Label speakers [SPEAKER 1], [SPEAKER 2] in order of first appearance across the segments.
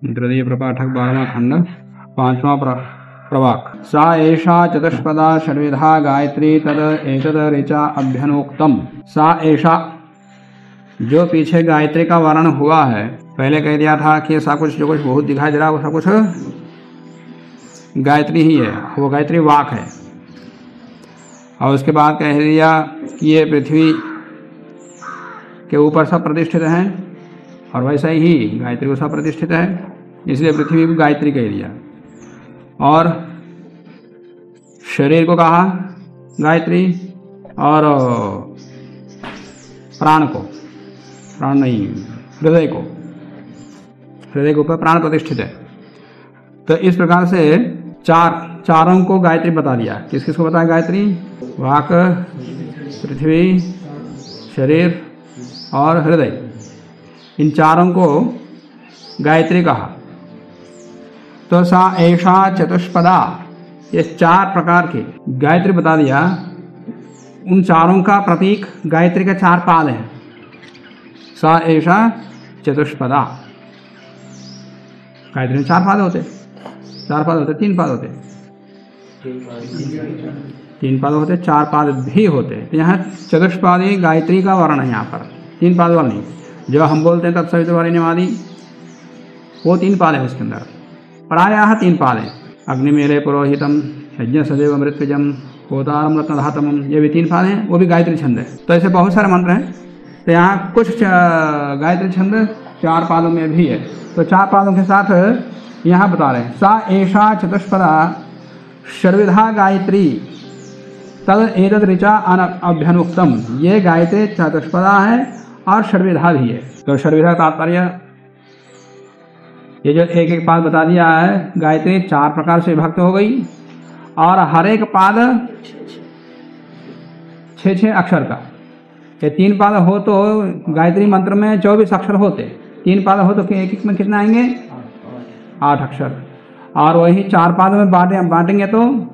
[SPEAKER 1] तृतीय प्रपाठक 12वां खंड 5वां प्रवाक। सा एषा चतुष्पदा षड्विधा गायत्री तद एतद ऋचा अभ्यनोक्तम। सा एषा, जो पीछे गायत्री का वर्णन हुआ है, पहले कह दिया था कि ऐसा कुछ जो कुछ बहुत दिखाई दे रहा है वो सब कुछ गायत्री ही है, वो गायत्री वाक है। और उसके बाद कह दिया कि ये पृथ्वी के ऊपर सब प्रतिष्ठित हैं, और वैसा ही गायत्री को सब प्रतिष्ठित है, इसलिए पृथ्वी को गायत्री कह दिया। और शरीर को कहा गायत्री, और प्राण को, प्राण नहीं, हृदय को, हृदय के ऊपर प्राण प्रतिष्ठित है। तो इस प्रकार से चारों को गायत्री बता दिया। किस किस को बताया गायत्री? वाक, पृथ्वी, शरीर और हृदय, इन चारों को गायत्री कहा। तो सा ऐसा चतुष्पदा, ये चार प्रकार की गायत्री बता दिया। उन चारों का प्रतीक गायत्री के चार पाद हैं। सा ऐसा चतुष्पदा, गायत्री में चार पाद होते, तीन पाद होते, तीन पाद होते, चार पाद भी होते। तो यहाँ चतुष्पादी गायत्री का वर्णन है यहाँ पर, तीन पाद वाला नहीं। जो हम बोलते हैं तत्सवितुर्वरेण्यम, वो तीन पाद है उसके अंदर। प्रायः तीन पाद है। अग्निमेले पुरोहितम, यज्ञ सदैव मृत्युजम, होतारम रत्नधातमम, ये भी तीन पाद हैं, वो भी गायत्री छंद है। तो ऐसे बहुत सारे मंत्र हैं। तो यहाँ कुछ गायत्री छंद चार पादों में भी है। तो चार पादों के साथ यहाँ बता रहे हैं। सा एषा चतुष्पदा षड्विधा गायत्री तद एतद ऋचा अभ्यनुक्तम। ये गायत्री चतुष्पदा है और षड्विधा भी है। तो षड्विधा तात्पर्य, ये जो एक एक पाद बता दिया है, गायत्री चार प्रकार से विभक्त हो गई, और हर एक पाद 6-6 अक्षर का। ये तीन पाद हो तो गायत्री मंत्र में 24 अक्षर होते, तीन पाद हो तो एक एक में कितना आएंगे? 8 अक्षर। और वही चार पाद में बांटेंगे तो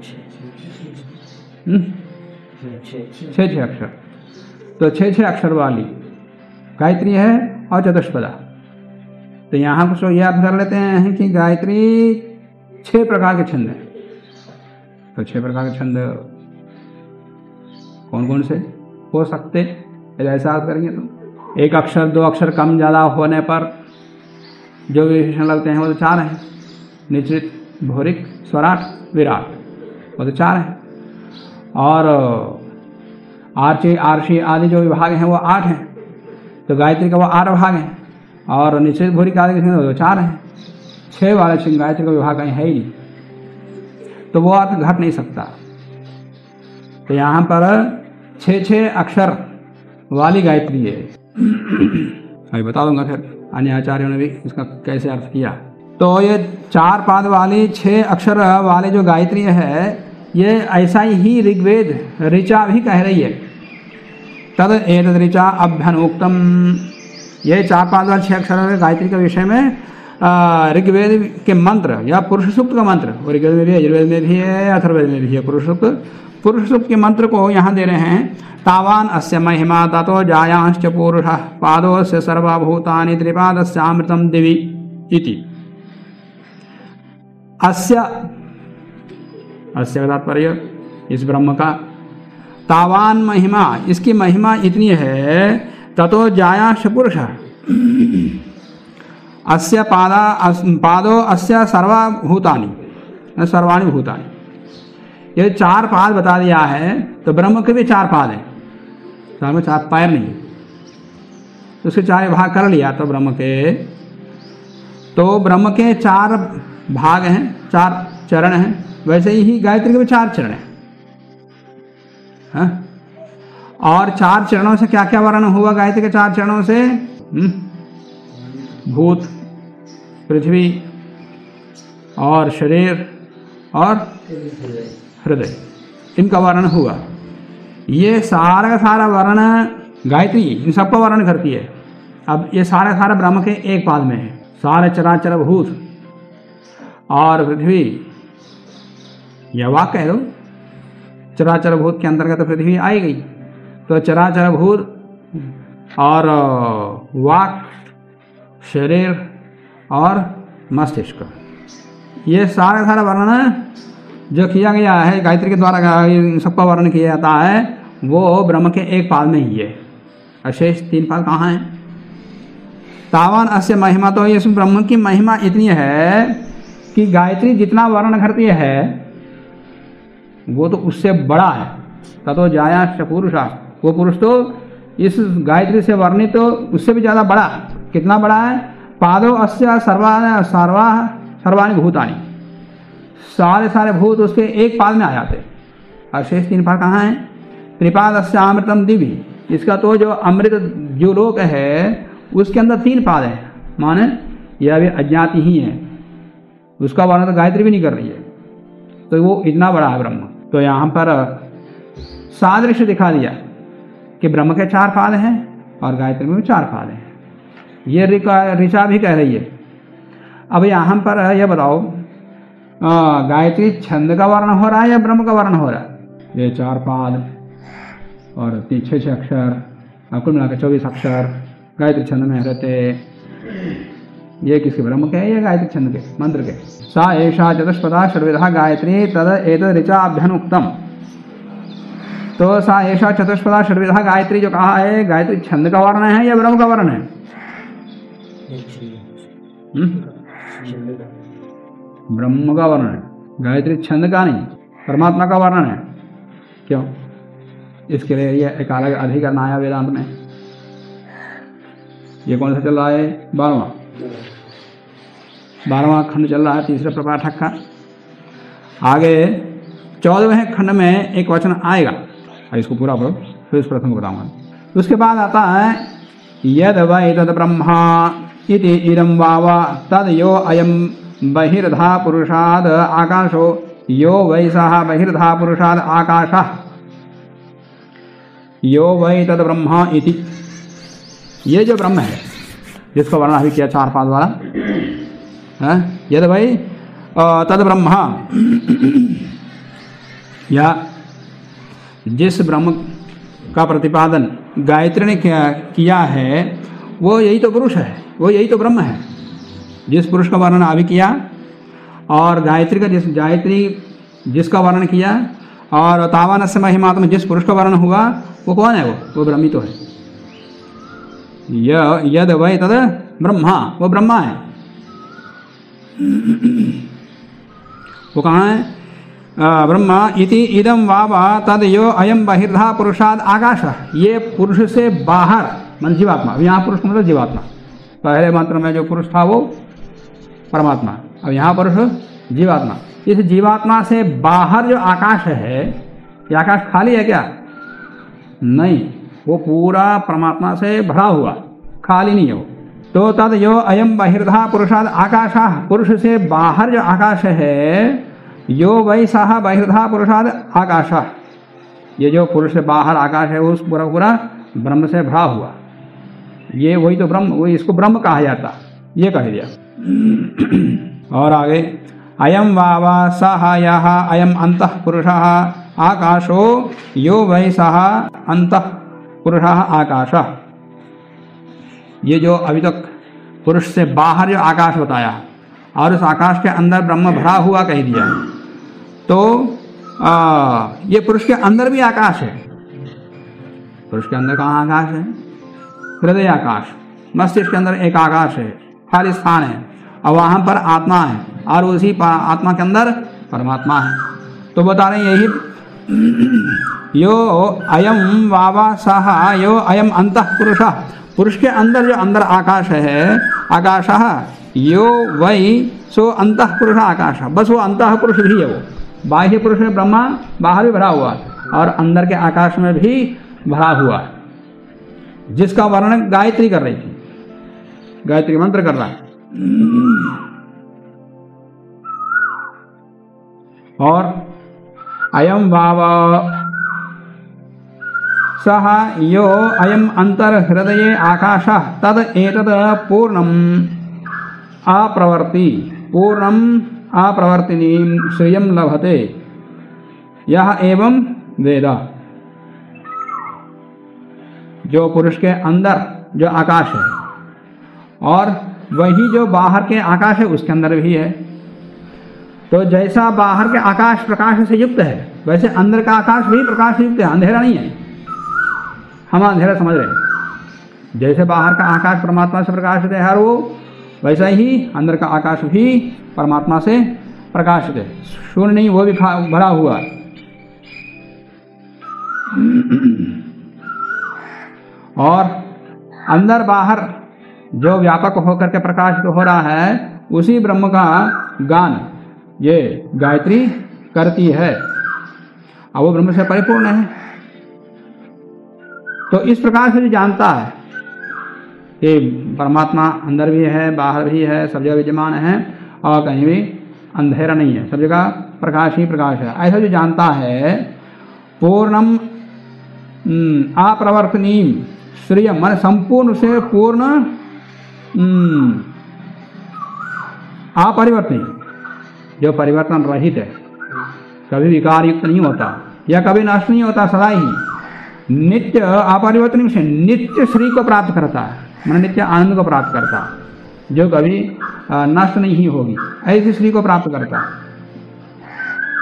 [SPEAKER 1] 6-6 अक्षर। तो 6-6 अक्षर वाली गायत्री है और चतुष्पदा। तो यहाँ कुछ ये अर्थ कर लेते हैं कि गायत्री 6 प्रकार के छंद हैं। तो 6 प्रकार के छंद कौन कौन से हो सकते, ऐसा अर्थ करेंगे तो एक अक्षर 2 अक्षर कम ज़्यादा होने पर जो विशेषण लगते हैं वो तो 4 हैं। निश्चित, भौरिक, स्वराट, विराट, वो तो 4 हैं। और आर्ची, आर्षी आदि जो विभाग हैं वो 8 हैं। तो गायत्री का वो 8 भाग हैं, और निश्चित, भौरिक आदि के वो 4 हैं। 6 वाले गायत्री का विभाग कहीं है ही नहीं, तो वो अर्थ घट नहीं सकता। तो यहाँ पर 6-6 अक्षर वाली गायत्री है। अभी बता दूंगा फिर अन्य आचार्यों ने भी इसका कैसे अर्थ किया। तो ये 4 पाद वाली 6 अक्षर वाले जो गायत्री है, ये ऐसा ही ऋग्वेद ऋचा भी कह रही है। तद एतद ऋचा अभ्यनुक्तम। ये 4 पाद वाले 6 अक्षर गायत्री के विषय में ऋग्वेद के मंत्र या पुरुष सूक्त का मंत्र, और ऋग्वेद में भी है, यजुर्वेद में भी है, अथर्ववेद में भी है पुरुष सूक्त के मंत्र को यहाँ दे रहे हैं। तावान अस्य महिमा ततो जायांश्च पुरुषः पादोस्य सर्वभूतानि त्रिपादस्यामृतं दिवि इति। अस्य तात्पर्य इस ब्रह्म का, तावान महिमा, इसकी महिमा इतनी है, ततो जायांश्च पुरुषः, अस्य पादो अस्य सर्वभूतानि, सर्वाणि भूतानि। ये 4 पाद बता दिया है। तो ब्रह्म के भी 4 पाद हैं, चार में 4 पैर नहीं, तो उसके 4 भाग कर लिया। तो ब्रह्म के 4 भाग हैं, 4 चरण हैं। वैसे ही गायत्री के भी 4 चरण हैं, हाँ? और 4 चरणों से क्या क्या वर्णन हुआ गायत्री के 4 चरणों से? भूत, पृथ्वी और शरीर और हृदय, इनका वर्णन हुआ। ये सारा का सारा वर्णन गायत्री इन सबका वर्णन करती है। अब ये सारा ब्रह्म के एक पाद में है। सारे चराचर भूत और पृथ्वी, यह वाक कह दो, चराचर भूत के अंतर्गत पृथ्वी आई गई। तो चराचर भूत और वाक, शरीर और मस्तिष्क। ये सारा वर्णन जो किया गया है गायत्री के द्वारा सबका वर्णन किया जाता है वो ब्रह्म के एक पाद में ही है, अशेष 3 पाद कहाँ हैं? तावान अस्य महिमा, तो इस ब्रह्म की महिमा इतनी है कि गायत्री जितना वर्णन करती है वो तो उससे बड़ा है। ततो जायाश्च पुरुषा, वो पुरुष तो इस गायत्री से वर्णित तो उससे भी ज़्यादा बड़ा। कितना बड़ा है? पादो अस्य सर्वाणि भूतानि, सारे भूत उसके एक पाद में आ जाते। अशेष 3 पाद कहाँ हैं? त्रिपाद अस्य अमृतम दिव्य, इसका तो जो अमृत जो लोक है उसके अंदर 3 पाद है, माने यह अभी अज्ञाति ही है, उसका वर्णन तो गायत्री भी नहीं कर रही है, तो वो इतना बड़ा है ब्रह्म। तो यहाँ पर सादृश्य दिखा दिया कि ब्रह्म के 4 पाद हैं और गायत्री में भी 4 पाद हैं। ये ऋचा भी कह रही है। अब यहाँ पर यह बताओ गायत्री छंद का वर्णन हो रहा है या ब्रह्म का वर्णन हो रहा है? ये 4 पाद और 6 अक्षर, कुल मिलाकर 24 अक्षर गायत्री छंद में रहते। ये किसके? ब्रह्म के है या गायत्री छंद के, मंत्र के? सा एषा चतुष्पदा षड्विधा गायत्री तद एतद् ऋचाभ्यनुक्तम। तो सा एषा चतुष्पदा षड्विधा गायत्री जो कहा है, गायत्री छंद का वर्णन है या ब्रह्म का वर्णन है? ब्रह्म का वर्णन है, गायत्री छंद का नहीं, परमात्मा का वर्णन है। क्यों? इसके लिए ये एक अलग अधिकरण आया वेदांत में। ये कौन सा चल रहा है? 12वां खंड चल रहा है, तीसरे प्रपाठक का। आगे 14वें खंड में एक वचन आएगा, इसको पूरा पढ़ो फिर इस प्रथम को बताऊंगा। उसके बाद आता है यद वै तद ब्रह्मा इति इदं वाव तद यो अयं बहिर्धा पुरुषाद आकाशो यो वै सः बहिर्धा पुरुषाद आकाशः यो वै तद ब्रह्मा इति। ये जो ब्रह्म है जिसका वर्णन अभी किया 4 पाद वाला है, यद वै तद ब्रह्मा, या जिस ब्रह्म का प्रतिपादन गायत्री ने किया है वो यही तो पुरुष है, वो यही तो ब्रह्म है जिस पुरुष का वर्णन अभी किया। और गायत्री का गायत्री जिसका वर्णन किया और तावानस्य महिमात्म जिस पुरुष का वर्णन हुआ वो कौन है? वो ब्रह्म ही तो है। यद वै तद ब्रह्मा, वो ब्रह्मा है। वो कहाँ है? ब्रह्मा इति इदं वाव तद यो अयं बहिर्धा पुरुषाद आकाश। ये पुरुष से बाहर मन जीवात्मा, यहाँ पुरुष मतलब जीवात्मा। पहले मंत्र में जो पुरुष था वो परमात्मा, अब यहाँ पुरुष जीवात्मा। इस जीवात्मा से बाहर जो आकाश है, ये आकाश खाली है क्या? नहीं, वो पूरा परमात्मा से भरा हुआ, खाली नहीं है वो। तो तद यो अयम बहिर्धा पुरुषाद आकाशः, पुरुष से बाहर जो आकाश है, यो वै सः बहिर्धा पुरुषाद आकाशः, ये जो पुरुष से बाहर आकाश है वो उस पूरा ब्रह्म से भरा हुआ, ये वही तो ब्रह्म, वही इसको ब्रह्म कहा जाता, ये कह दिया। और आगे अयम वावा सह यह अयम अंतः पुरुषः आकाशो यो वै सः अंतः पुरुषः आकाशः। ये जो अभी तक पुरुष से बाहर जो आकाश बताया और उस आकाश के अंदर ब्रह्म भरा हुआ कह दिया, तो ये पुरुष के अंदर भी आकाश है। पुरुष के अंदर कहाँ आकाश है? हृदय आकाश, मस्तिष्क के अंदर एक आकाश है, खाली स्थान है, और वहाँ पर आत्मा है, और उसी आत्मा के अंदर परमात्मा है। तो बता रहे यही यो अयम वावा सह यो अयम अंतः पुरुषः, पुरुष के अंदर जो अंदर आकाश है, आकाशः यो वै सो अंतः पुरुष आकाश, बस वो अंतः पुरुष भी है, वो बाह्य पुरुष में ब्रह्मा बाहर भी भरा हुआ और अंदर के आकाश में भी भरा हुआ, जिसका वर्णन गायत्री कर रही थी, गायत्री मंत्र कर रहा है। और अयम वाव सह यो अयम अंतर हृदये आकाशः तद एतद पूर्णम अप्रवर्ति, पूर्णम अप्रवर्तिनीं श्रियं लभते यह एवं वेद। जो पुरुष के अंदर जो आकाश है और वही जो बाहर के आकाश है उसके अंदर भी है। तो जैसा बाहर के आकाश प्रकाश से युक्त है, वैसे अंदर का आकाश भी प्रकाश से युक्त है, अंधेरा नहीं है। हम अंधेरा समझ रहे हैं। जैसे बाहर का आकाश परमात्मा से प्रकाशित है हर वो, वैसा ही अंदर का आकाश भी परमात्मा से प्रकाशित है। शून्य नहीं, वो भी भरा हुआ है। और अंदर बाहर जो व्यापक होकर के प्रकाशित हो रहा है, उसी ब्रह्म का गान ये गायत्री करती है, और वो ब्रह्म से परिपूर्ण है। तो इस प्रकार से जो जानता है कि परमात्मा अंदर भी है, बाहर भी है, सब जगह विद्यमान है, और कहीं भी अंधेरा नहीं है, सब जगह प्रकाश ही प्रकाश है, ऐसा जो जानता है, पूर्णम अप्रवर्तनीम श्रियम, मान संपूर्ण से पूर्ण अपरिवर्तनीय, जो परिवर्तन रहित है, कभी विकार युक्त नहीं होता या कभी नष्ट नहीं होता, सदा ही नित्य अपरिवर्तनीय से नित्य श्री को प्राप्त करता है, मान नित्य आनंद को प्राप्त करता है, जो कभी नष्ट नहीं होगी, ऐसी श्री को प्राप्त करता है।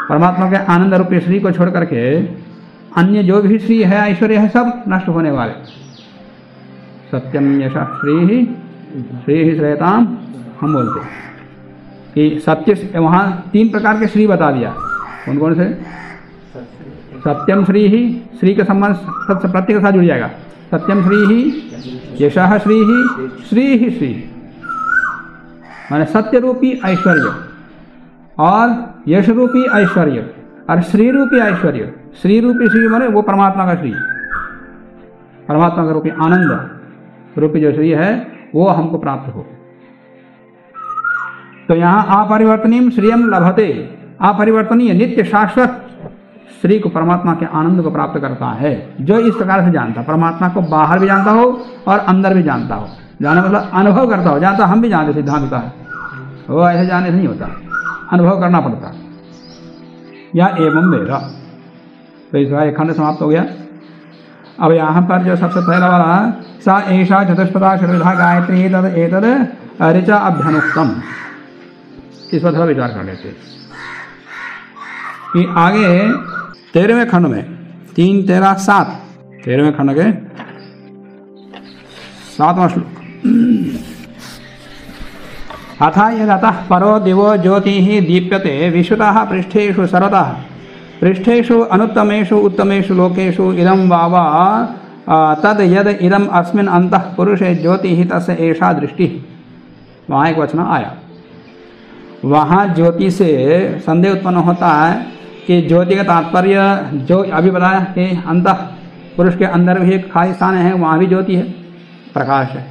[SPEAKER 1] परमात्मा के आनंद रूपी श्री को छोड़ करके अन्य जो भी श्री है, ऐश्वर्य है, सब नष्ट होने वाले। सत्यम यश श्री ही श्रेयताम, हम बोलते हैं कि सत्य, वहाँ 3 प्रकार के श्री बता दिया। कौन कौन से? सत्यम श्री ही, श्री के संबंध प्रत्येक के साथ जुड़ जाएगा। सत्यम श्री ही, यशः श्री ही श्री, माने सत्य रूपी ऐश्वर्य और यश रूपी ऐश्वर्य और श्री रूपी ऐश्वर्य। श्री रूपी श्री माने वो परमात्मा का श्री, परमात्मा का रूपी आनंद रूपी जो श्री है वो हमको प्राप्त हो। तो यहाँ अपरिवर्तनीय श्रियम लभते, अपरिवर्तनीय नित्य शाश्वत श्री को, परमात्मा के आनंद को प्राप्त करता है, जो इस प्रकार से जानता, परमात्मा को बाहर भी जानता हो और अंदर भी जानता हो। जानना मतलब अनुभव करता हो, जानता हम भी जानते, सिद्धांत का है वो ऐसे जानने से नहीं होता, अनुभव करना पड़ता। या एवं वेदा, तो इसका एक खंड समाप्त हो गया। अब यहाँ पर जो सबसे पहला वाला सा ऐसा चतुष्पदा षड्विधा गायत्री एतद ऋचा अभ्यनुक्तम, इस पर थोड़ा विचार कर लेते कि आगे 13वें खंड में 3, 13, 7, 13वें खंड के 7वां श्लोक। अथा यदतः परो दिवो ज्योतिः दीप्यते विश्वतः पृष्ठेषु सर्वतः, पृष्ठेषु अनुत्तमेषु उत्तमेषु लोकेषु इदं वावा तद यद इदम अस्मिन् अंतः पुरुषे ज्योतिः तस्य एषा दृष्टिः। वहाँ एक वचन आया, वहाँ ज्योति से संदेह उत्पन्न होता है कि ज्योति का तात्पर्य जो अभी बताया कि अंतः पुरुष के अंदर भी एक खाली स्थान है, वहाँ भी ज्योति है, प्रकाश है।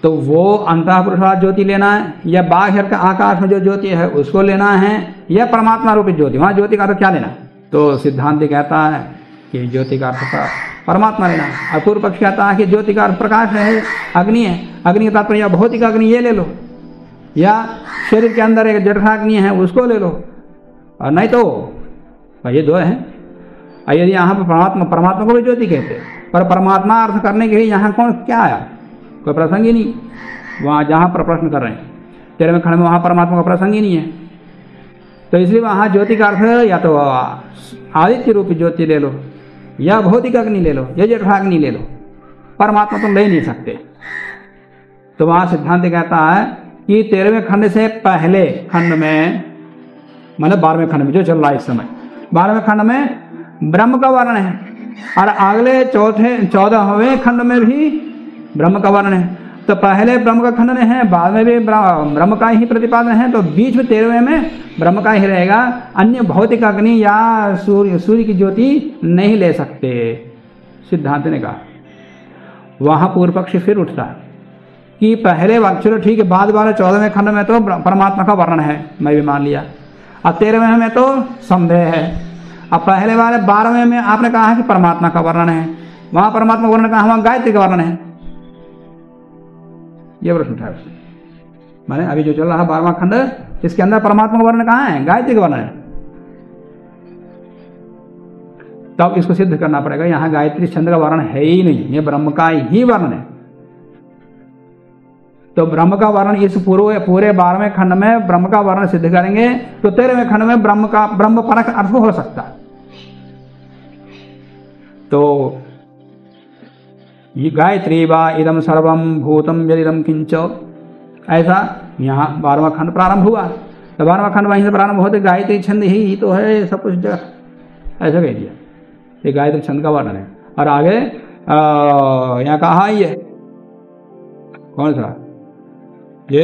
[SPEAKER 1] तो वो अंतः पुरुष वाला ज्योति लेना है, या बाहर के आकाश में जो ज्योति है उसको लेना है, या परमात्मा रूपी ज्योति, वहाँ ज्योति का अर्थ क्या लेना? तो सिद्धांत कहता है कि ज्योति का अर्थ परमात्मा लेना है। अपूर्व पक्ष कहता है कि ज्योति का अर्थ प्रकाश है, अग्नि है, अग्नि का तात्पर्य भौतिक अग्नि ये ले लो, या शरीर के अंदर एक जठराग्नि है उसको ले लो, और नहीं तो ये 2 हैं। यदि यहाँ पर परमात्मा को भी ज्योति कहते, पर परमात्मा अर्थ करने के लिए यहाँ कौन क्या आया? कोई प्रसंग ही नहीं। वहाँ जहाँ पर प्रश्न कर रहे हैं 13वें खंड में, वहाँ परमात्मा का प्रसंग ही नहीं है। तो इसलिए वहाँ ज्योति का अर्थ या तो आदित्य रूपी ज्योति ले लो, या भौतिक अग्नि ले लो, या जठराग्नि ले लो, परमात्मा तुम ले नहीं सकते। तो वहाँ सिद्धांत कहता है कि 13वें खंड से पहले खंड में, मतलब 12वें खंड में जो चल रहा है इस समय, 12वें खंड में ब्रह्म का वर्णन है, और अगले 14वें खंड में भी ब्रह्म का वर्णन है। तो पहले ब्रह्म का खंडन है, बाद में भी ब्रह्म का ही प्रतिपादन है, तो बीच में 13वें में ब्रह्म का ही रहेगा। अन्य भौतिक अग्नि या सूर्य की ज्योति नहीं ले सकते, सिद्धांत ने कहा। वहाँ पूर्व पक्ष फिर उठता है कि पहले चलो ठीक है, बाद वाले 14वें खंड में तो परमात्मा का वर्णन है, मैं भी मान लिया, और 13वें में तो संदेह है। अब पहले वाले 12वें में आपने कहा है कि परमात्मा का वर्णन है, वहाँ परमात्मा का वर्णन कहा, वहाँ गायत्री का वर्णन है। ये प्रश्न उठा उसने, माने अभी जो चल रहा है 12वां खंड, इसके अंदर परमात्मा का वर्णन कहाँ है? गायत्री का वर्णन है। तब इसको सिद्ध करना पड़ेगा, यहाँ गायत्री छंद का वर्णन है ही नहीं, ये ब्रह्म का ही वर्णन है। तो ब्रह्म का वर्णन इस पूरे 12वें खंड में ब्रह्म का वर्णन सिद्ध करेंगे तो 13वें खंड में ब्रह्म परक अर्थ हो सकता है। तो ये गायत्री वा इदम सर्वम भूतम यदिदम किंच, ऐसा यहाँ 12वां खंड प्रारंभ हुआ। तो 12वां खंड वहीं से प्रारंभ होते गायत्री छंद ही तो है सब कुछ जगह, ऐसा कह दिया। ये गायत्री छंद का वर्णन है। और आगे यहाँ कहा ये कौन सा, ये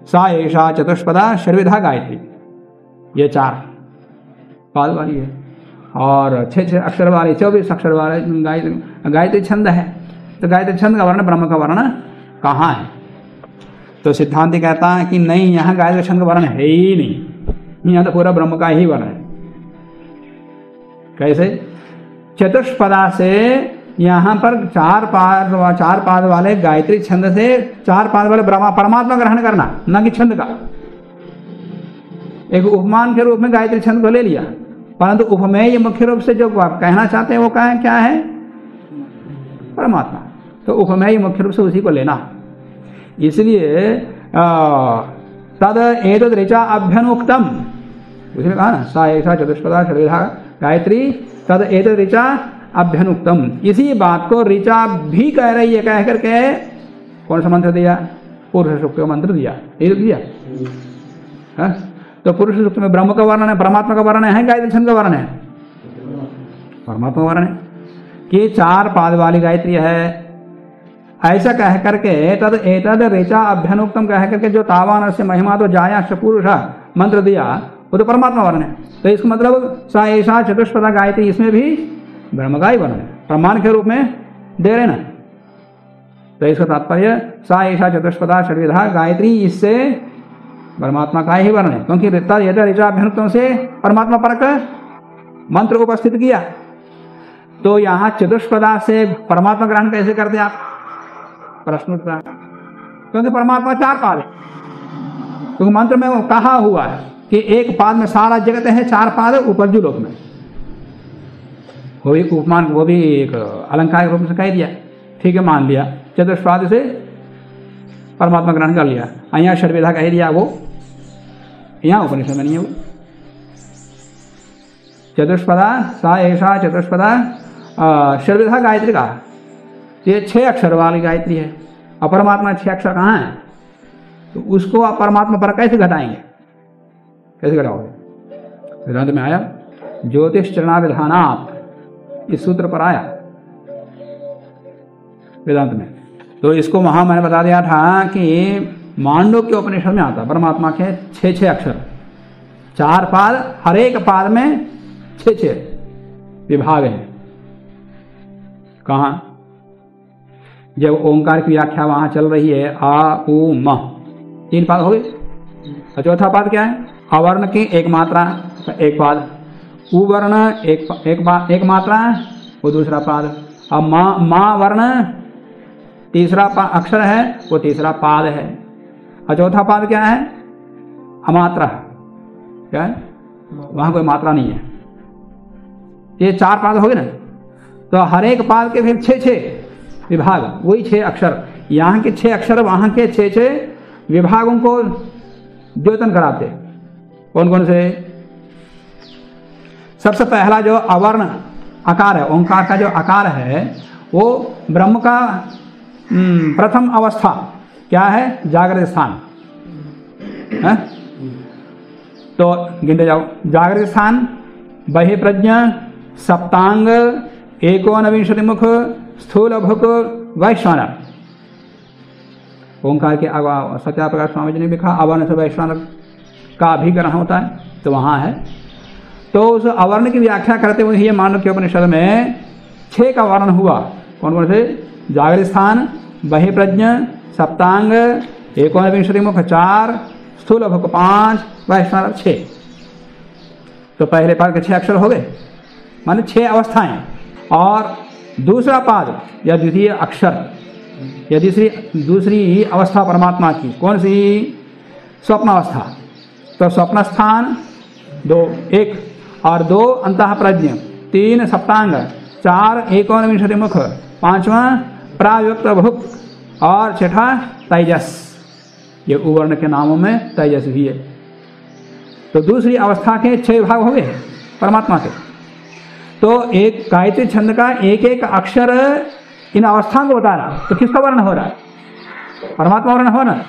[SPEAKER 1] सा एषा चतुष्पदा षड्विधा गायत्री, ये 4 पाद वाली है और 6 अक्षर वाली 24 अक्षर वाले गायत्री छंद है। तो गायत्री छंद का वर्णन ब्रह्म का वर्णन कहाँ है? तो सिद्धांति कहता है कि नहीं, यहाँ गायत्री छंद का वर्णन है ही नहीं, यहाँ तो पूरा ब्रह्म का ही वर्णन है। कैसे? चतुष्पदा से यहाँ पर 4 पाद वाले गायत्री छंद से 4 पाद वाले परमात्मा ग्रहण करना, न कि छंद का। एक उपमान के रूप में गायत्री छंद को ले लिया, परंतु उपमेय मुख्य रूप से जो आप कहना चाहते हैं वो क्या है? परमात्मा। तो उपमेय मुख्य रूप से उसी को लेना। इसलिए तद एतद् ऋचा अभ्यनुक्तम, उसने कहा ना सा एषा चतुष्पदा षड्विधा गायत्री तद एतद् ऋचा अभ्यनुक्तम, इसी बात को ऋचा भी कह रही है। कह करके कौन सा मंत्र दिया? पुरुष सूक्त का मंत्र दिया, ये दिया है? तो पुरुष सूक्त में ब्रह्म का वर्णन है, परमात्मा का वर्णन है, गायत्री छंद का वर्णन है, परमात्मा का वर्णन है कि 4 पाद वाली गायत्री है। ऐसा कह करके तद एतद ऋचा अभ्यनुक्तम कह करके जो तावान से महिमा तो जाया पुरुष मंत्र दिया वो तो परमात्मा वर्णन है। तो इसका मतलब सा एषा चतुष्पदा गायत्री, इसमें भी ब्रह्म का ही वर्णन है, प्रमाण के रूप में दे रहे ना। तो इसका तात्पर्य सा एषा चतुष्पदा षड्विधा गायत्री, इससे परमात्मा का ही वर्णन है, क्योंकि ऋचा अभ्यनुक्तम से परमात्मा परक मंत्र उपस्थित किया। तो यहाँ चतुष्पदा से परमात्मा ग्रहण कैसे करते आप? प्रश्न उठता है, क्योंकि परमात्मा 4 पाद है। क्योंकि मंत्र में वो कहा हुआ है कि एक पाद में सारा जगत है, 4 पाद उपरजु लोक में। वो भी उपमान, वो भी एक अलंकार रूप से कह दिया, ठीक है, मान लिया। चतुष्पाद से परमात्मा ग्रहण कर लिया। यहाँ षड्विधा कह दिया, वो यहाँ उपनिषद में नहीं है। वो चतुष्पदा सा एषा चतुष्पदा षड्विधा गायत्री का, ये 6 अक्षर वाली गायत्री है। और परमात्मा 6 अक्षर कहाँ है? तो उसको आप परमात्मा पर कैसे घटाएंगे? कैसे घटाओगे? वेदांत में आया ज्योतिष चरणा विधानात्, इस सूत्र पर आया वेदांत में। तो इसको वहां मैंने बता दिया था कि मांडव्य के उपनिषद में आता परमात्मा के 6 अक्षर, 4 पाद, हर एक पाद में 6 विभाग हैं। कहाँ? जब ओंकार की व्याख्या वहां चल रही है, आ उ म, 3 पाद हो गए। और चौथा पाद क्या है? अवर्ण की 1 मात्रा, 1 पाद। उवर्ण एक मात्रा, वो दूसरा पाद। और माँ वर्ण तीसरा अक्षर है, वो तीसरा पाद है। और चौथा पाद क्या है? अमात्रा। क्या है? वहां कोई मात्रा नहीं है। ये 4 पाद हो गए ना। तो हर एक पाद के फिर 6 विभाग, वही 6 अक्षर। यहाँ के 6 अक्षर, वहां के 6 विभागों को द्योतन कराते। कौन कौन से? सबसे पहला जो अवर्ण आकार है, ओंकार का जो आकार है, वो ब्रह्म का प्रथम अवस्था क्या है? जागृत स्थान है? तो गिनते जाओ। जागृत स्थान, बहिप्रज्ञा, सप्तांग, 19 मुख, स्थूल भुक, वैश्वानर। ओंकार के सत्याप्रकाश स्वामी जी ने लिखा अवर्ण से वैश्वानर का अभिग्रहण होता है, तो वहां है। तो उस अवर्ण की व्याख्या करते हुए ये मांडव्य उपनिषद में 6 का वर्णन हुआ। कौन कौन से? जागृत स्थान, बहिप्रज्ञ, सप्तांग, 19 मुख 4, स्थूल भुक 5, वैश्वानर 6। तो पहले पाद के 6 अक्षर हो गए, माने 6 अवस्थाएं। और दूसरा पाद या द्वितीय अक्षर या दूसरी अवस्था परमात्मा की कौन सी? स्वप्न अवस्था। तो स्वप्न स्थान 2, 1 और 2 अंतः प्रज्ञ, 3 सप्तांग, 4 19 मुख, 5वां प्रायुक्त भुक और 6ठा तेजस। ये उवर्ण के नामों में तेजस भी है। तो दूसरी अवस्था के 6 विभाग हो गए परमात्मा के। तो एक गायत्री छंद का एक एक अक्षर इन अवस्थाओं को बता रहा, तो किसका वर्ण हो रहा है? परमात्मा वर्ण हो ना।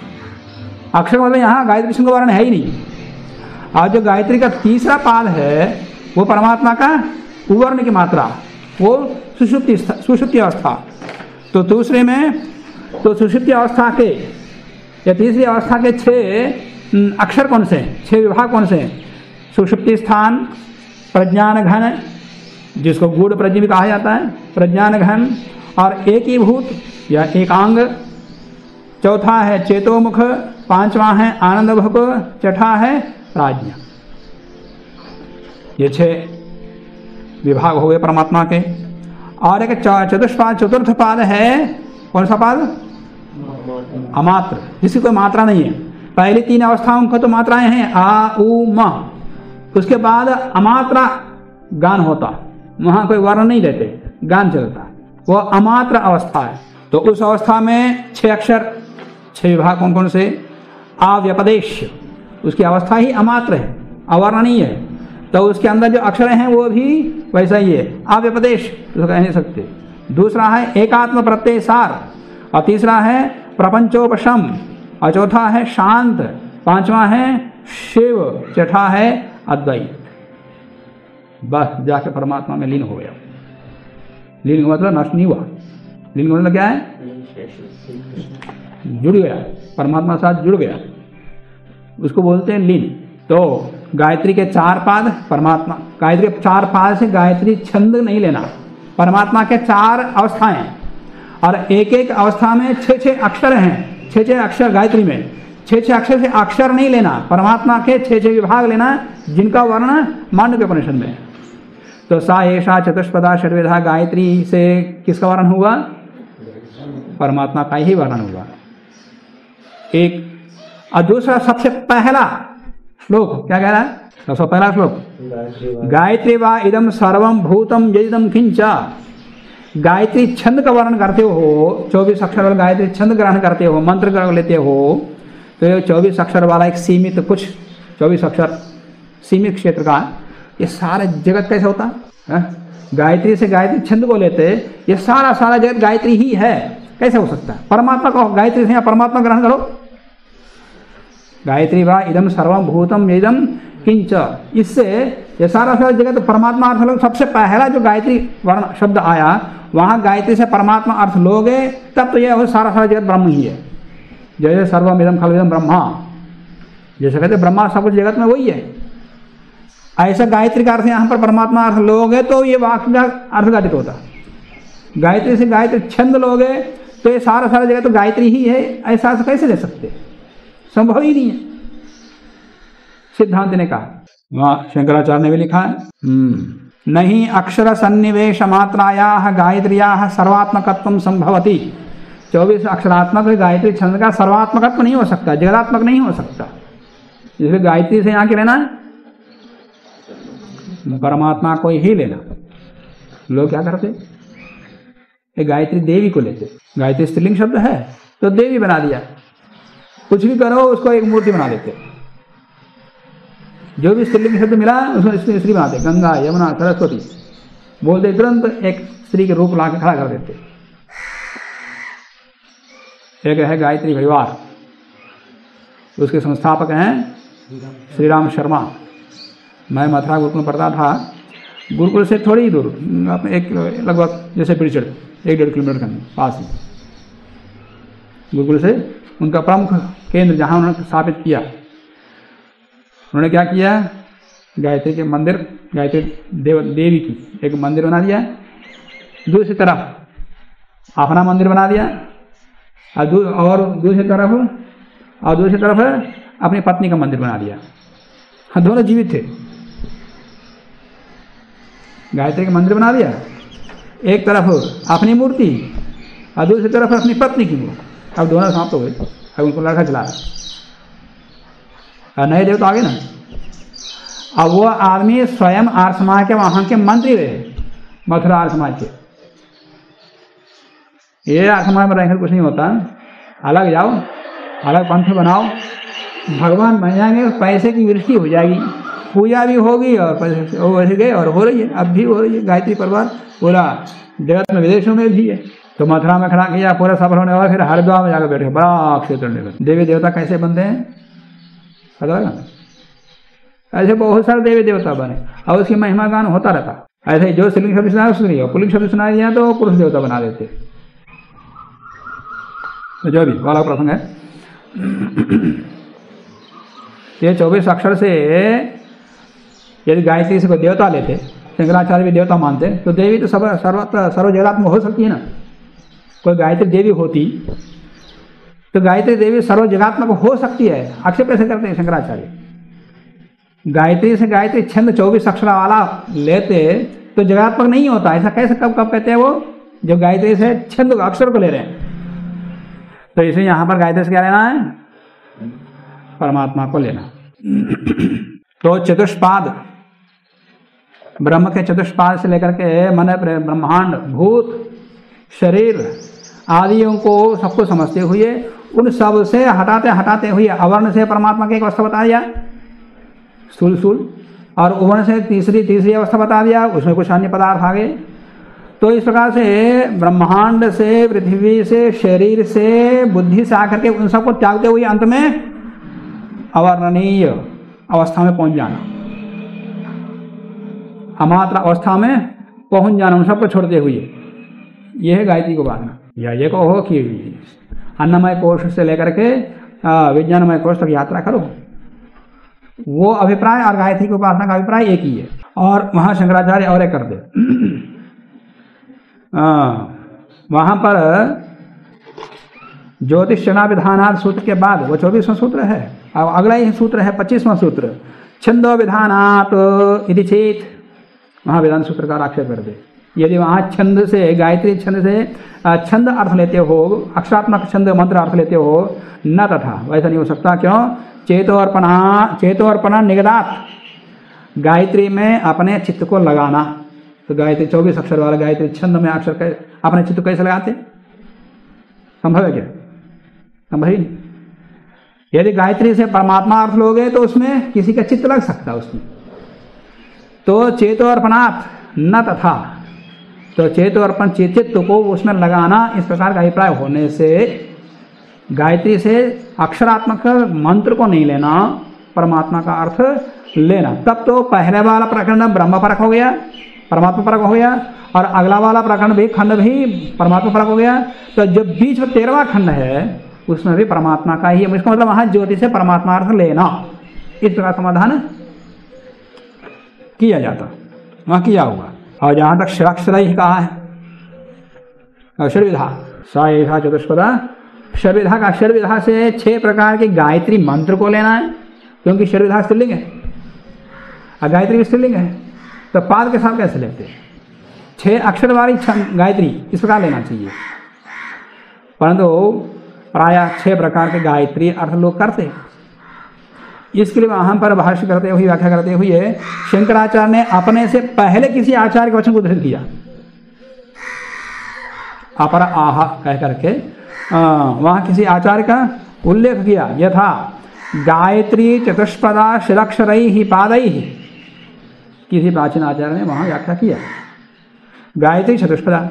[SPEAKER 1] अक्षर मतलब यहाँ गायत्री छंद का वर्ण है ही नहीं। और जो गायत्री का तीसरा पाद है वो परमात्मा का उवर्ण की मात्रा, वो सुषुप्ति अवस्था। तो दूसरे में तो सुषुप्ति अवस्था के या तीसरी अवस्था के 6 अक्षर कौन से हैं, 6 विभाग कौन से हैं? सुषुप्ति स्थान, प्रज्ञान घन, जिसको गूढ़ प्रज्ञ भी कहा जाता है, प्रज्ञान घन, और एकीभूत या एकांग, चौथा है चेतोमुख, पांचवा है आनंदभुक, छठा है प्राज्ञ। ये 6 विभाग हो गए परमात्मा के। और एक चतुर्थ पाद है, कौन सा पाद? अमात्र, जिसकी कोई मात्रा नहीं है। पहली 3 अवस्थाओं को तो मात्राएं हैं आ उ म, उसके बाद अमात्रा गान होता, वहां कोई वर्ण नहीं देते, गान चलता, वो अमात्र अवस्था है। तो उस अवस्था में 6 अक्षर, 6 विभाग कौन कौन से? अव्यपदेश, उसकी अवस्था ही अमात्र है, अवर्ण नहीं है, तो उसके अंदर जो अक्षर हैं वो भी वैसा ही है, अव्यपदेश, तो कह नहीं सकते। दूसरा है एकात्म प्रत्यय सार, और तीसरा है प्रपंचोपशम, और चौथा है शांत, पांचवा है शिव, छठा है अद्वैत। बस जाके परमात्मा में लीन हो गया। लीन का मतलब नष्ट नहीं हुआ। लीन का मतलब क्या है? जुड़ गया, परमात्मा के साथ जुड़ गया, उसको बोलते हैं लीन। तो गायत्री के 4 पाद परमात्मा, गायत्री के 4 पाद से गायत्री छंद नहीं लेना, परमात्मा के 4 अवस्थाएं, और एक एक अवस्था में 6 अक्षर हैं, 6 अक्षर गायत्री में, 6 अक्षर से अक्षर नहीं लेना, परमात्मा के 6 विभाग लेना, जिनका वर्ण मांडव्य उपनिषद में है। तो सा एषा चतुष्पदा षड्विधा, गायत्री से किसका वर्णन हुआ? परमात्मा का ही वर्णन हुआ। एक और दूसरा सबसे पहला श्लोक क्या कह रहा है? सबसे पहला श्लोक, गायत्री वा इदम सर्वम भूतम यदिदम किंचा। गायत्री छंद का वर्णन करते हो, 24 अक्षर वाला गायत्री छंद ग्रहण करते हो, मंत्र ग्रहण लेते हो, तो ये 24 अक्षर वाला एक सीमित, कुछ 24 अक्षर सीमित क्षेत्र का, ये सारा जगत कैसे होता है? गायत्री से गायत्री छंद को लेते, ये सारा जगत गायत्री ही है, कैसे हो सकता है? परमात्मा को गायत्री से या परमात्मा ग्रहण करो। गायत्री वा इदम सर्वम भूतम यदिदम किंच, इससे ये सारा जगत परमात्मा अर्थ लोग। सबसे पहला जो गायत्री वर्ण शब्द आया, वहां गायत्री से परमात्मा अर्थ लोगे, तब तो यह सारा जगत ब्रह्म ही है। जैसे सर्वम इदम खलविदम ब्रह्मा, जैसे कहते ब्रह्मा सब कुछ जगत में वही है, ऐसा गायत्री का अर्थ यहाँ पर परमात्मा अर्थ लोगे तो ये वाक्य का अर्थ घटित होता। गायत्री से गायत्री छंद लोगे तो ये सारा जगत तो गायत्री ही है, ऐसा अर्थ कैसे ले सकते? संभव ही नहीं है। सिद्धांत ने कहा, वहाँ शंकराचार्य ने भी लिखा है, नहीं अक्षर सन्निवेश मात्रायाः गायत्र्याः सर्वात्मकत्वं संभवति। 24 अक्षरात्मक गायत्री छंद का सर्वात्मकत्व नहीं हो सकता, जगदात्मक नहीं हो सकता। जैसे गायत्री से यहाँ के लेना, परमात्मा को ही लेना। लोग क्या करते? ये गायत्री देवी को लेते, गायत्री स्त्रीलिंग शब्द है तो देवी बना दिया, कुछ भी करो उसको एक मूर्ति बना देते। जो भी स्त्रीलिंग शब्द मिला उसमें स्त्री बनाते, गंगा यमुना सरस्वती बोलते, तुरंत एक स्त्री के रूप ला के खड़ा कर देते। एक है गायत्री परिवार, उसके संस्थापक हैं श्री राम शर्मा। मैं मथुरा गुरुकुल में पढ़ता था, गुरुकुल से थोड़ी ही दूर, एक लगभग जैसे पिड़चड़ 1-1.5 किलोमीटर के पास ही गुरुकुल से उनका प्रमुख केंद्र जहाँ उन्होंने स्थापित किया। उन्होंने क्या किया? गायत्री के मंदिर, गायत्री देवी की एक मंदिर बना दिया, दूसरी तरफ अपना मंदिर बना दिया, और दूसरी तरफ अपनी पत्नी का मंदिर बना दिया। हाँ, दोनों जीवित थे। गायत्री का मंदिर बना दिया, एक तरफ अपनी मूर्ति और दूसरी तरफ अपनी पत्नी की मूर्ति। अब दोनों समाप्त हो गए, अब उनको लड़का चला रहा, नए देव तो आगे ना। अब वो आदमी स्वयं आर्य समाज के वहां के मंत्री रहे, मथुरा आर्य समाज के। ये आर्य समाज में रहकर कुछ नहीं होता, अलग जाओ, अलग पंथ बनाओ, भगवान बन जाएंगे, पैसे की वृष्टि हो जाएगी, पूजा भी होगी और पैसे वो वैसे गए और हो रही है, अब भी हो रही है। गायत्री परिवार पूरा जगत में विदेशों में भी है। तो मथुरा में खड़ा किया, पूरा सफल होने वाला, फिर हरिद्वार में जाकर बैठे, बड़ा क्षेत्र लेकर। देवी देवता कैसे बनते हैं पता लगा? ऐसे बहुत सारे देवी देवता बने और उसकी महिमा गान होता रहता। ऐसे जो स्त्रीलिंग शब्द सुना स्त्री, और पुल्लिंग शब्द सुना दिया तो पुरुष देवता बना देते। तो जो भी वाला प्रसंग है, ये 24 अक्षर से यदि गायत्री से कोई देवता लेते, शंकराचार्य भी देवता मानते, तो देवी तो सर्वत्र सर्व जगत में हो सकती है ना। कोई गायत्री देवी होती तो गायत्री देवी सर्व जगात्मक हो सकती है। आक्षेप कैसे करते हैं शंकराचार्य? गायत्री से गायत्री छंद 24 अक्षर वाला लेते तो जगात्मक नहीं होता। ऐसा कैसे कब कहते हैं वो? जो गायत्री से छंद अक्षर को ले रहे हैं। तो इसलिए यहां पर गायत्री से क्या लेना है? परमात्मा को लेना। तो चतुष्पाद, ब्रह्म के चतुष्पाद से लेकर के मन, ब्रह्मांड, भूत, शरीर आदियों को सबको समझते हुए, उन सब से हटाते हटाते हुए अवर्ण से परमात्मा की एक अवस्था बता दिया, स्थूल, और उवर्ण से तीसरी अवस्था बता दिया, उसमें कुछ अन्य पदार्थ आ गए। तो इस प्रकार से ब्रह्मांड से, पृथ्वी से, शरीर से, बुद्धि से आकर के उन सबको त्यागते हुए अंत में अवर्णनीय अवस्था में पहुंच जाना, अमात्र अवस्था में पहुंच जाना, उन सबको छोड़ते हुए। यह है गायत्री को बांधना। या ये कहो कि अन्नमय कोश से लेकर के विज्ञानमय कोश तक यात्रा करो, वो अभिप्राय और गायत्री की उपासना का अभिप्राय एक ही है। और वहां शंकराचार्य और एक कर दे, वहां पर ज्योतिषणाभिधानात् सूत्र के बाद वो 24वां सूत्र है। अब अगला ही सूत्र है 25वां सूत्र, छंदो विधानात् इति चेत। वहां वेदांत सूत्र का आक्षेप कर दे, यदि वहां छंद से, गायत्री छंद से छंद अर्थ लेते हो, अक्षरात्मक छंद मंत्र अर्थ लेते हो, न तथा, वैसा नहीं हो सकता। क्यों? चेतोर्पणा निगदात, गायत्री में अपने चित्त को लगाना। तो गायत्री 24 अक्षर वाला गायत्री छंद में अक्षर अपने चित्त को कैसे लगाते? संभव है क्या? संभव ही नहीं। यदि गायत्री से परमात्मा अर्थ लोगे तो उसमें किसी का चित्त लग सकता है उसमें। तो चेतोर्पणात् न तथा, तो चेतोर्पण चित्त को उसमें लगाना, इस प्रकार का अभिप्राय होने से गायत्री से अक्षरात्मक मंत्र को नहीं लेना, परमात्मा का अर्थ लेना। तब तो पहले वाला प्रकरण ब्रह्म परक हो गया, परमात्मा परक हो गया, और अगला वाला प्रकरण भी, खंड भी परमात्मा परक हो गया। तो जब बीच में 13वां खंड है उसमें भी परमात्मा का ही है। इसका मतलब वहां ज्योति से परमात्मा अर्थ लेना, इस प्रकार समाधान किया जाता, वहां किया हुआ। और जहां तक षडाक्षर ही कहा है, अक्षर विधा सा एषा चतुष्पदा, अक्षर विधा का, अक्षर विधा से 6 प्रकार के गायत्री मंत्र को लेना है, क्योंकि अक्षर विधा स्त्रीलिंग है और गायत्री भी स्त्रीलिंग है। तो पाद के साथ कैसे लेते हैं? 6 अक्षर वाली गायत्री इस प्रकार लेना चाहिए, परंतु प्रायः 6 प्रकार के गायत्री अर्थ लोग करते। इसके लिए वहां पर भाष्य करते हुए, व्याख्या करते हुए शंकराचार्य ने अपने से पहले किसी आचार्य के वचन को उद्धृत किया, अपर आह कह करके वहां किसी आचार्य का उल्लेख किया। यथा गायत्री चतुष्पदा षडक्षरैः पादैः, किसी प्राचीन आचार्य ने वहां व्याख्या किया। गायत्री चतुष्पदा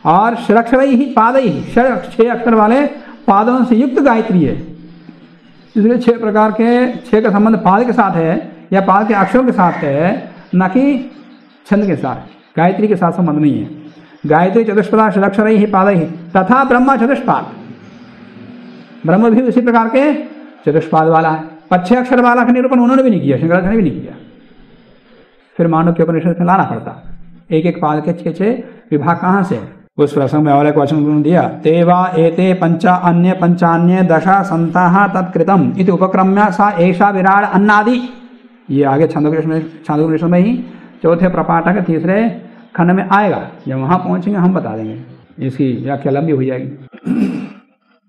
[SPEAKER 1] और षडक्षरैः पादैः, 6 अक्षर वाले पादों से युक्त गायत्री है। इसलिए 6 प्रकार के, 6 का संबंध पाद के साथ है या पाद के अक्षरों के साथ है, न कि छंद के साथ। गायत्री के साथ संबंध नहीं है। गायत्री चतुष्पदा षडक्षरैः पादैः तथा ब्रह्म चतुष्पाद, ब्रह्म भी उसी प्रकार के चतुष्पाद वाला है। 6 अक्षर वाला का निरूपण उन्होंने भी नहीं किया, शंकराचार्य ने भी नहीं किया। फिर मांडुक्य उपनिषद में लाना पड़ता, एक एक पाद के 6 विभाग कहाँ से? उस प्रसंग में और एक वचन दिया, तेवा एते अन्य पंचान्य दशा संताः तत्कृतम इति उपक्रम्य सा एषा विराड अन्नादि। ये आगे छांदोग्योपनिषद में ही 4थे प्रपाठक 3रे खंड में आएगा। जब वहां पहुंचेंगे हम बता देंगे, इसकी व्याख्या लंबी हो जाएगी।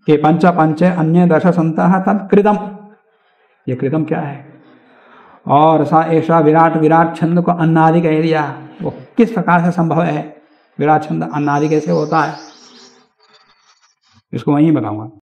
[SPEAKER 1] कि पंच अन्य दशा संताः तत्कृतम, ये कृतम क्या है? और सा ऐसा विराट छंद को अन्नादि कह दिया, वो किस प्रकार से संभव है? विराट छंद अन्नादि कैसे होता है, इसको वहीं बताऊंगा।